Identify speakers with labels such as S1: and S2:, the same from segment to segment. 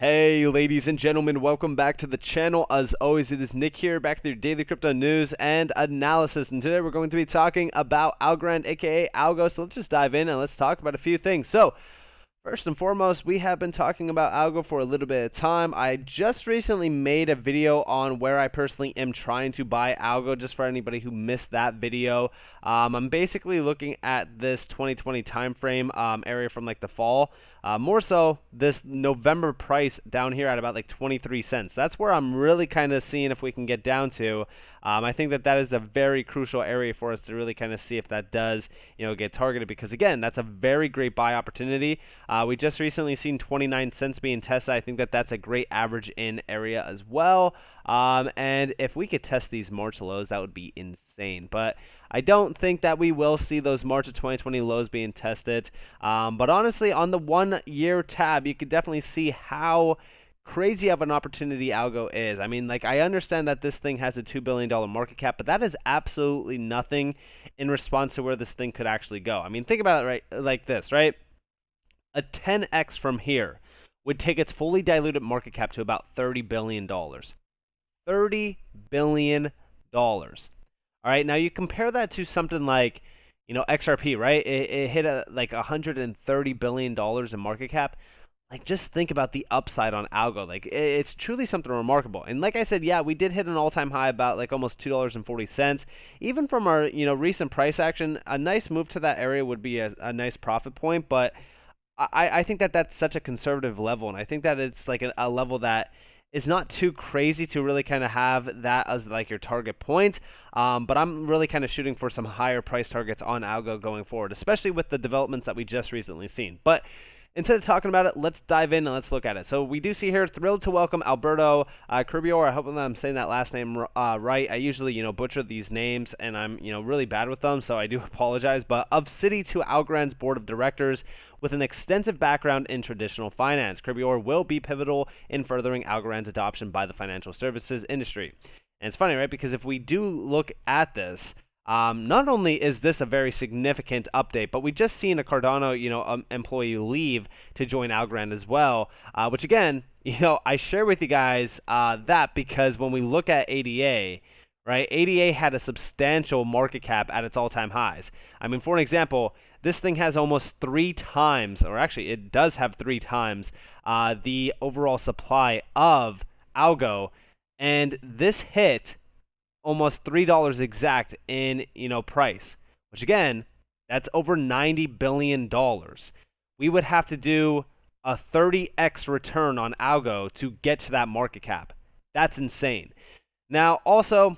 S1: Hey, ladies and gentlemen, welcome back to the channel. As always, it is Nick here, back with your daily crypto news and analysis. And today we're going to be talking about Algorand, aka Algo. So let's just dive in and let's talk about a few things. So, first and foremost, we have been talking about Algo for a little bit of time. I just recently made a video on where I personally am trying to buy Algo, just for anybody who missed that video. I'm basically looking at this 2020 timeframe area from like the fall. More so this November price down here at about like 23 cents. That's where I'm really kind of seeing if we can get down to. I think that is a very crucial area for us to really kind of see if that does, get targeted, because again, that's a very great buy opportunity. We just recently seen 29 cents being tested. I think that's a great average in area as well. And if we could test these March lows, that would be insane. But I don't think that we will see those March of 2020 lows being tested. But honestly, on the 1 year tab, you could definitely see how crazy of an opportunity Algo is. I mean, like, I understand that this thing has a $2 billion market cap, but that is absolutely nothing in response to where this thing could actually go. I mean, think about it like this, right? A 10x from here would take its fully diluted market cap to about $30 billion. $30 billion. All right, now you compare that to something like, XRP, right? It hit like $130 billion in market cap. Like, just think about the upside on Algo. Like, it's truly something remarkable. And like I said, yeah, we did hit an all-time high about like almost $2.40. Even from our, recent price action, a nice move to that area would be a nice profit point. But I think that's such a conservative level, and I think that it's like a level that is not too crazy to really kind of have that as like your target point. But I'm really kind of shooting for some higher price targets on Algo going forward, especially with the developments that we just recently seen. But instead of talking about it, let's dive in and let's look at it. So we do see here, thrilled to welcome Alberto Cribior. I hope I'm saying that last name right. I usually, butcher these names, and I'm, really bad with them, so I do apologize. But of City to Algorand's board of directors, with an extensive background in traditional finance, Cribior will be pivotal in furthering Algorand's adoption by the financial services industry. And it's funny, right? Because if we do look at this, not only is this a very significant update, but we just seen a Cardano, employee leave to join Algorand as well, which again, I share with you guys that because when we look at ADA, right, ADA had a substantial market cap at its all-time highs. I mean, for an example, this thing has almost 3 times, or actually it does have 3 times, the overall supply of Algo, and this hit almost $3 exact in price, which again, that's over $90 billion. We would have to do a 30x return on Algo to get to that market cap. That's insane. Now, also,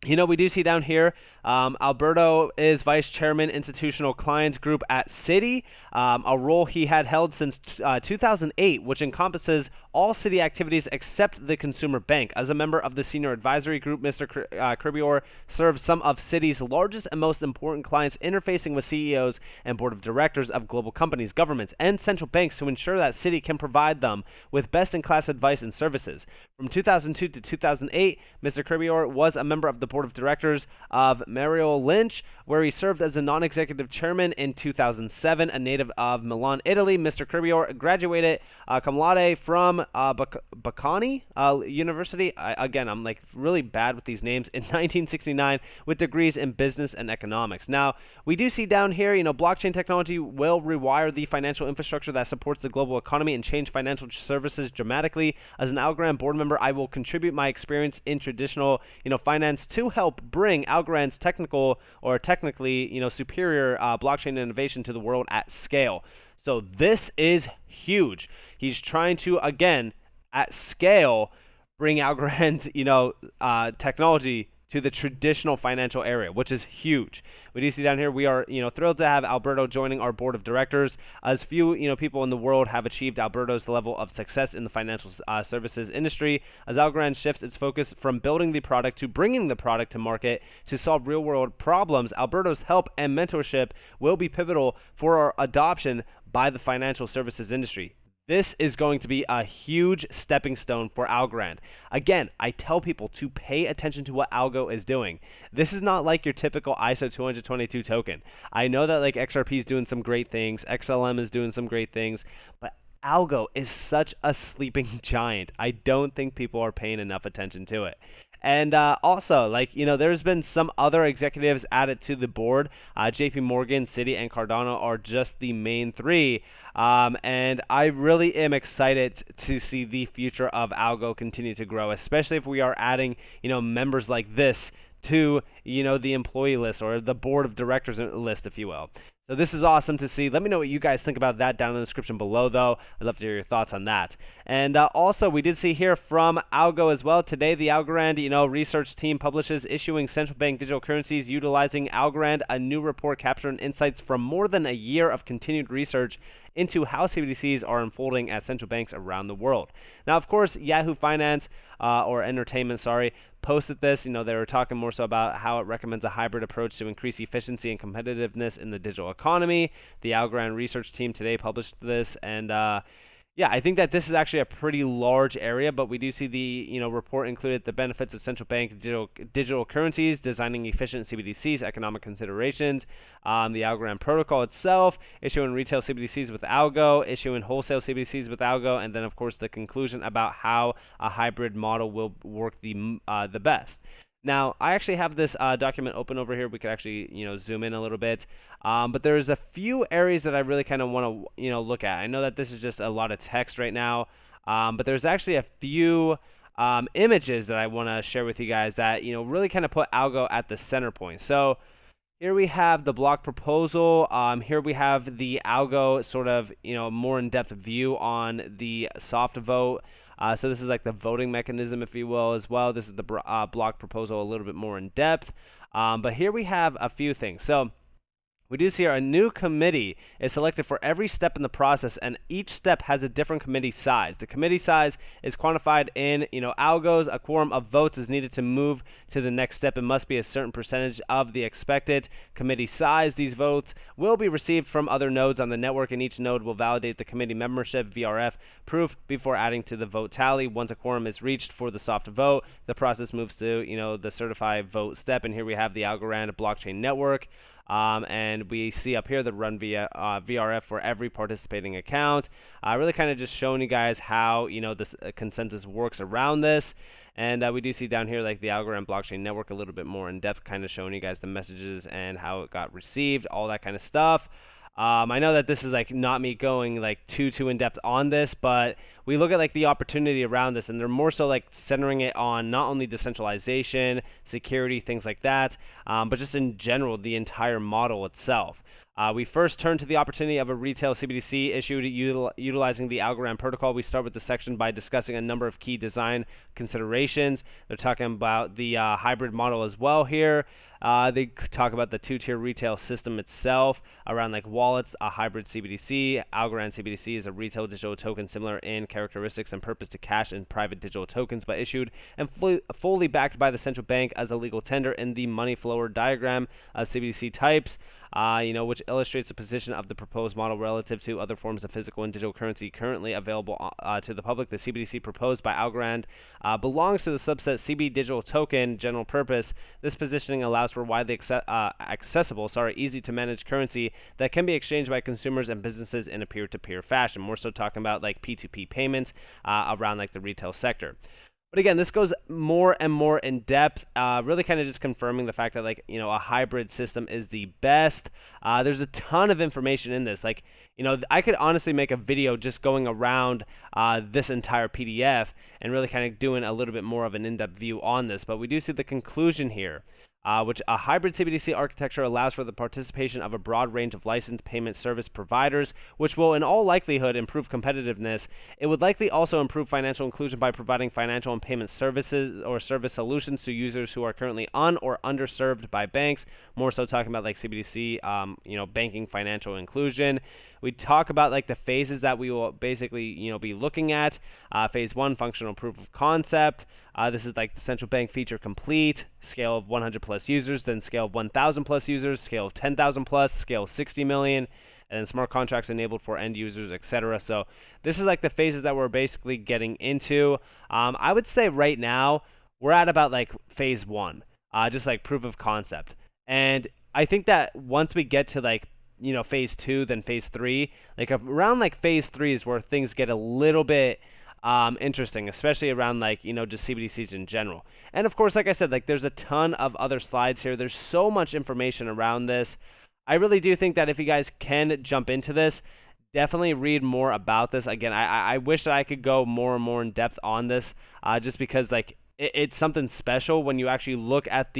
S1: we do see down here, Alberto is Vice Chairman, Institutional Clients Group at Citi, a role he had held since 2008, which encompasses all Citi activities except the consumer bank. As a member of the Senior Advisory Group, Mr. Cribior serves some of Citi's largest and most important clients, interfacing with CEOs and board of directors of global companies, governments, and central banks to ensure that Citi can provide them with best-in-class advice and services. From 2002 to 2008, Mr. Cribior was a member of the board of directors of Merrill Lynch, where he served as a non-executive chairman in 2007. A native of Milan, Italy, Mr. Cribior graduated cum laude from Bocconi University. Again, I'm like really bad with these names. In 1969, with degrees in business and economics. Now, we do see down here, blockchain technology will rewire the financial infrastructure that supports the global economy and change financial services dramatically. As an Algorand board member, I will contribute my experience in traditional, finance to help bring Algorand's technically, superior blockchain innovation to the world at scale. So this is huge. He's trying to, again, at scale, bring Algorand's, technology to the traditional financial area, which is huge. We do see down here, we are, thrilled to have Alberto joining our board of directors. As few, people in the world have achieved Alberto's level of success in the financial services industry. As Algorand shifts its focus from building the product to bringing the product to market to solve real-world problems, Alberto's help and mentorship will be pivotal for our adoption by the financial services industry. This is going to be a huge stepping stone for Algorand. Again, I tell people to pay attention to what Algo is doing. This is not like your typical ISO 222 token. I know that like XRP is doing some great things, XLM is doing some great things, but Algo is such a sleeping giant. I don't think people are paying enough attention to it. And also, like, there's been some other executives added to the board. JP Morgan, Citi, and Cardano are just the main three. And I really am excited to see the future of Algo continue to grow, especially if we are adding, members like this to, the employee list or the board of directors list, if you will. So this is awesome to see. Let me know what you guys think about that down in the description below, though. I'd love to hear your thoughts on that. And also, we did see here from Algo as well. Today, the Algorand, research team publishes issuing central bank digital currencies utilizing Algorand, a new report capturing insights from more than a year of continued research into how CBDCs are unfolding at central banks around the world. Now, of course, Yahoo Finance or Entertainment, posted this. They were talking more so about how it recommends a hybrid approach to increase efficiency and competitiveness in the digital economy. The Algorand research team today published this, and yeah, I think that this is actually a pretty large area, but we do see the report included the benefits of central bank digital currencies, designing efficient CBDCs, economic considerations, the Algorand protocol itself, issuing retail CBDCs with Algo, issuing wholesale CBDCs with Algo, and then of course the conclusion about how a hybrid model will work the best. Now, I actually have this document open over here. We could actually, zoom in a little bit. But there's a few areas that I really kind of want to, look at. I know that this is just a lot of text right now, but there's actually a few images that I want to share with you guys that, really kind of put Algo at the center point. So here we have the block proposal. Here we have the Algo sort of, more in-depth view on the soft vote. So this is like the voting mechanism, if you will, as well. This is the block proposal a little bit more in depth. But here we have a few things. So we do see here a new committee is selected for every step in the process, and each step has a different committee size. The committee size is quantified in, algos. A quorum of votes is needed to move to the next step. It must be a certain percentage of the expected committee size. These votes will be received from other nodes on the network, and each node will validate the committee membership VRF proof before adding to the vote tally. Once a quorum is reached for the soft vote, the process moves to, the certified vote step, and here we have the Algorand blockchain network. And we see up here the run via VRF for every participating account. Really kind of just showing you guys how this consensus works around this. And we do see down here like the Algorand blockchain network a little bit more in depth, kind of showing you guys the messages and how it got received, all that kind of stuff. I know that this is like not me going like too in depth on this, but we look at like the opportunity around this, and they're more so like centering it on not only decentralization, security, things like that, but just in general the entire model itself. We first turn to the opportunity of a retail CBDC issued utilizing the Algorand protocol. We start with the section by discussing a number of key design considerations. They're talking about the hybrid model as well here. They talk about the two-tier retail system itself around like wallets, a hybrid CBDC. Algorand CBDC is a retail digital token similar in characteristics and purpose to cash and private digital tokens, but issued and fully backed by the central bank as a legal tender in the money flower diagram of CBDC types. Which illustrates the position of the proposed model relative to other forms of physical and digital currency currently available to the public. The CBDC proposed by Algorand belongs to the subset CB digital token general purpose. This positioning allows for widely accessible, easy to manage currency that can be exchanged by consumers and businesses in a peer-to-peer fashion. More so talking about like P2P payments around like the retail sector. But again, this goes more and more in depth, really kind of just confirming the fact that like, a hybrid system is the best. There's a ton of information in this. Like, I could honestly make a video just going around this entire PDF and really kind of doing a little bit more of an in-depth view on this. But we do see the conclusion here. Which a hybrid CBDC architecture allows for the participation of a broad range of licensed payment service providers, which will in all likelihood improve competitiveness. It would likely also improve financial inclusion by providing financial and payment services or service solutions to users who are currently or underserved by banks. More so talking about like CBDC, banking financial inclusion. We talk about like the phases that we will basically, be looking at. Phase 1, functional proof of concept. This is like the central bank feature complete, scale of 100 plus users, then scale of 1,000 plus users, scale of 10,000 plus, scale of 60 million, and then smart contracts enabled for end users, etc. So this is like the phases that we're basically getting into. I would say right now we're at about like phase 1, just like proof of concept. And I think that once we get to like, phase 2 than phase 3. Like around like phase 3 is where things get a little bit interesting, especially around like just CBDCs in general. And of course, like I said, like there's a ton of other slides here. There's so much information around this. I really do think that if you guys can jump into this, definitely read more about this. Again, I wish that I could go more and more in depth on this, just because like it's something special when you actually look at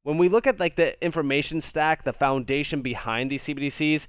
S1: when we look at like the information stack, the foundation behind these CBDCs.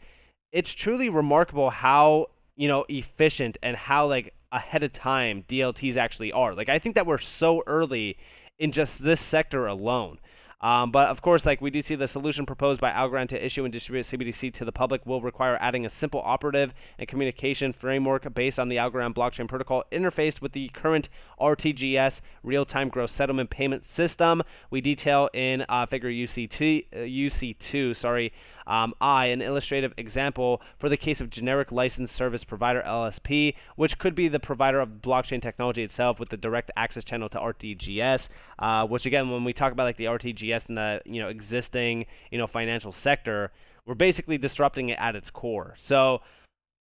S1: It's truly remarkable how efficient and how like ahead of time DLTs actually are. Like I think that we're so early in just this sector alone. But of course, like we do see the solution proposed by Algorand to issue and distribute CBDC to the public will require adding a simple operative and communication framework based on the Algorand blockchain protocol interfaced with the current RTGS real-time gross settlement payment system. We detail in figure UC2, an illustrative example for the case of generic licensed service provider LSP, which could be the provider of blockchain technology itself with the direct access channel to RTGS, which again, when we talk about like the RTGS and the existing financial sector, we're basically disrupting it at its core. So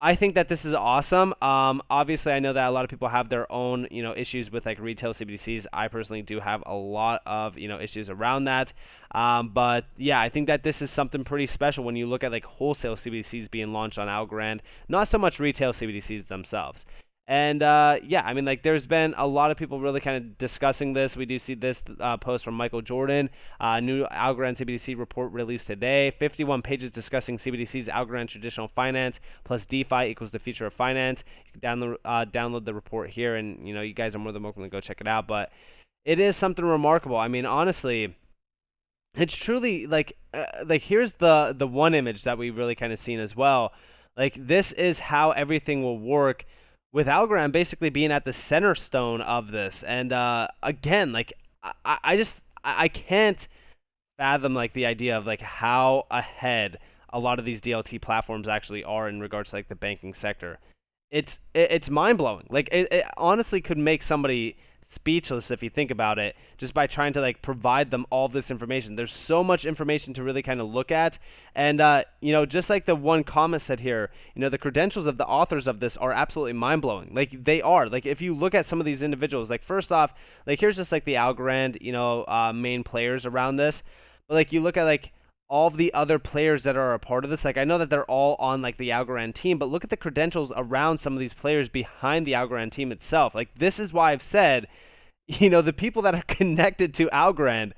S1: I think that this is awesome. Obviously, I know that a lot of people have their own, issues with like retail CBDCs. I personally do have a lot of, issues around that. But yeah, I think that this is something pretty special when you look at like wholesale CBDCs being launched on Algorand, not so much retail CBDCs themselves. And yeah, I mean, like there's been a lot of people really kind of discussing this. We do see this post from Michael Jordan, new Algorand CBDC report released today. 51 pages discussing CBDCs, Algorand traditional finance plus DeFi equals the future of finance. You can download the report here, and you guys are more than welcome to go check it out. But it is something remarkable. I mean, honestly, it's truly like here's the one image that we've really kind of seen as well. Like this is how everything will work, with Algorand basically being at the center stone of this. And again, like I can't fathom like the idea of like how ahead a lot of these DLT platforms actually are in regards to like the banking sector. It's mind-blowing. Like it honestly could make somebody speechless if you think about it, just by trying to like provide them all this information. There's so much information to really kind of look at. And just like the one comment said here, the credentials of the authors of this are absolutely mind-blowing. Like they are. Like if you look at some of these individuals, like first off, like here's just like the Algorand main players around this. But like you look at like all of the other players that are a part of this. Like I know that they're all on like the Algorand team, but look at the credentials around some of these players behind the Algorand team itself. Like this is why I've said, the people that are connected to Algorand,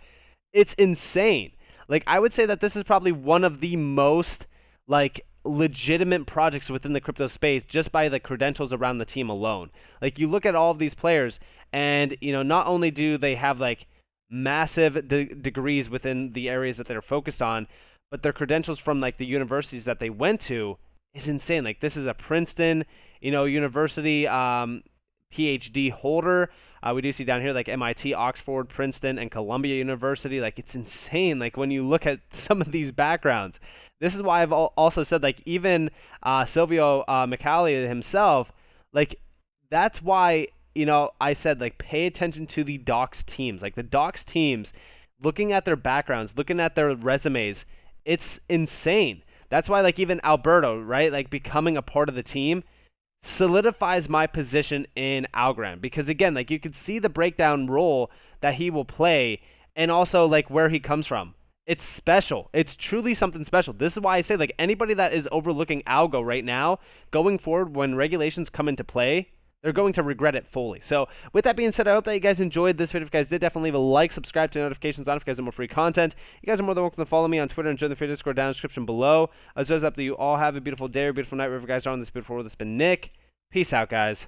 S1: it's insane. Like I would say that this is probably one of the most like legitimate projects within the crypto space, just by the credentials around the team alone. Like you look at all of these players, and not only do they have like massive degrees within the areas that they're focused on, but their credentials from like the universities that they went to is insane. Like this is a Princeton, university PhD holder. We do see down here like MIT, Oxford, Princeton, and Columbia University. Like it's insane. Like when you look at some of these backgrounds, this is why I've also said like even Silvio Micali himself, like that's why I said like pay attention to the docs teams. Like the docs teams, looking at their backgrounds, looking at their resumes, it's insane. That's why like even Alberto, right, like becoming a part of the team solidifies my position in Algorand, because again, like you can see the breakdown role that he will play, and also like where he comes from. It's special. It's truly something special. This is why I say like anybody that is overlooking Algo right now, going forward when regulations come into play, they're going to regret it fully. So with that being said, I hope that you guys enjoyed this video. If you guys did, definitely leave a like, subscribe to notifications on if you guys have more free content. You guys are more than welcome to follow me on Twitter and join the free Discord down in the description below. As always, up to you all have a beautiful day or beautiful night wherever you guys are on this beautiful world. It's been Nick. Peace out, guys.